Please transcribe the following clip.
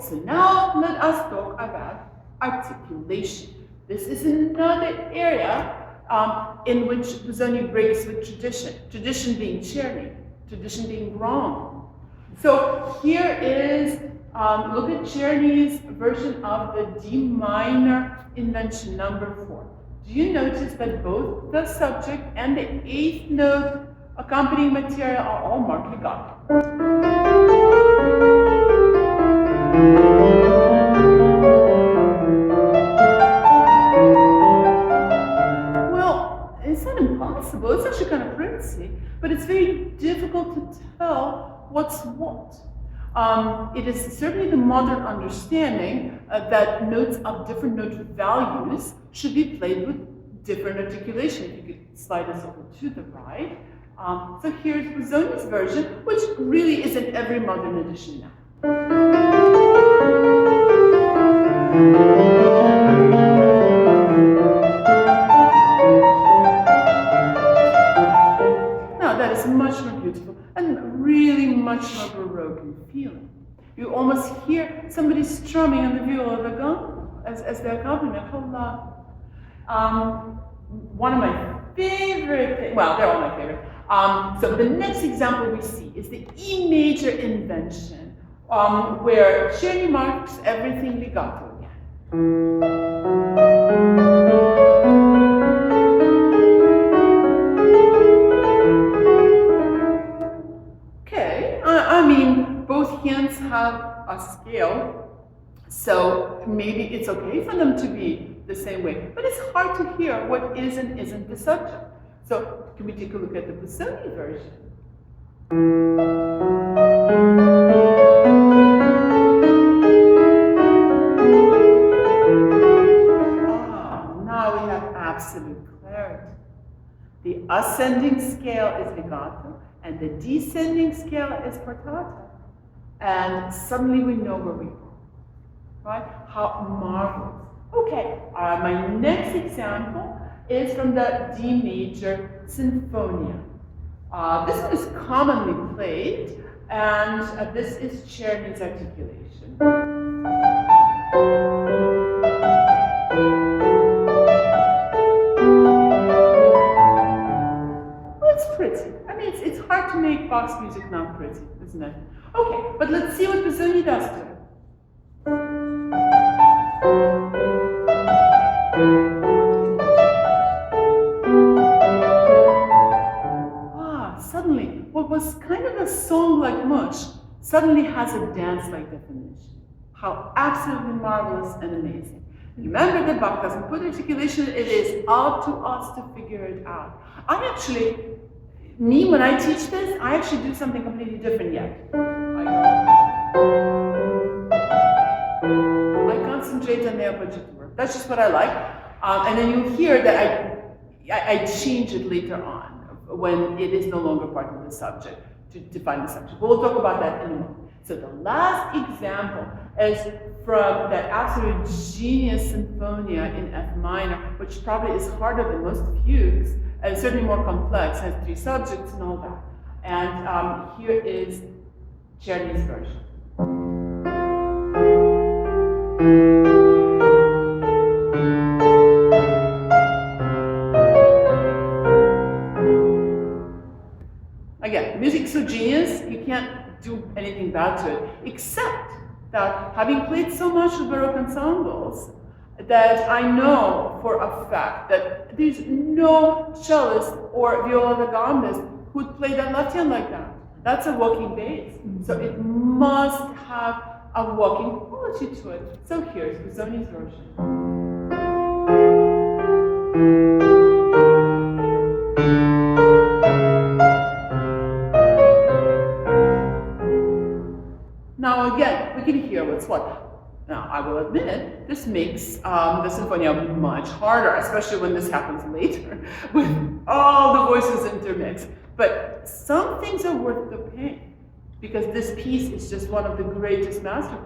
so now let us talk about articulation. This is another area in which Busoni breaks with tradition. Tradition being Czerny, tradition being wrong. So here is, look at Czerny's version of the D minor invention number 4. Do you notice that both the subject and the 8th note accompanying material are all marked legato? Well, it's not impossible, it's actually kind of pretty, but it's very difficult to tell what's what. It is certainly the modern understanding that notes of different note values should be played with different articulation. If you could slide us over to the right. So here's Busoni's version, which really is in every modern edition now. Now that is much more beautiful and really much more Baroque in feeling. You almost hear somebody strumming on the viola da gamba as their accompaniment. One of my favorite, well, they're all my favorite. So the next example we see is the E major invention, where Czerny marks everything legato again. Okay, I mean, both hands have a scale, so maybe it's okay for them to be the same way, but it's hard to hear what is and isn't the subject. So can we take a look at the Busoni version? Now we have absolute clarity. The ascending scale is legato, and the descending scale is portata. And suddenly we know where we are, right? How marvelous. Okay, my next example is from the D major Sinfonia. This one is commonly played, and this is Czerny's articulation. Well, it's pretty. I mean, it's hard to make Bach's music not pretty, isn't it? Okay, but let's see what Busoni does to it. Suddenly, what was kind of a song like mush suddenly has a dance-like definition. How absolutely marvelous and amazing. Remember that Bach doesn't put articulation, it is up to us to figure it out. When I teach this, I actually do something completely different yet. I concentrate on the arpeggiato work. That's just what I like. And then you hear that I change it later on, when it is no longer part of the subject, to define the subject. But we'll talk about that in a moment. So the last example is from that absolute genius Sinfonia in F minor, which probably is harder than most fugues, and certainly more complex, has 3 subjects and all that. And here is Czerny's version. Again, music's so genius, you can't do anything bad to it, except that having played so much with Baroque ensembles, that I know for a fact that there's no cellist or viola da gambist who'd play that left hand like that. That's a walking bass. So it must have a walking quality to it. So here's Busoni's version. Now again, we can hear what's what. Now, I will admit, this makes the Sinfonia much harder, especially when this happens later, with all the voices intermixed. But some things are worth the pain, because this piece is just one of the greatest masterpieces.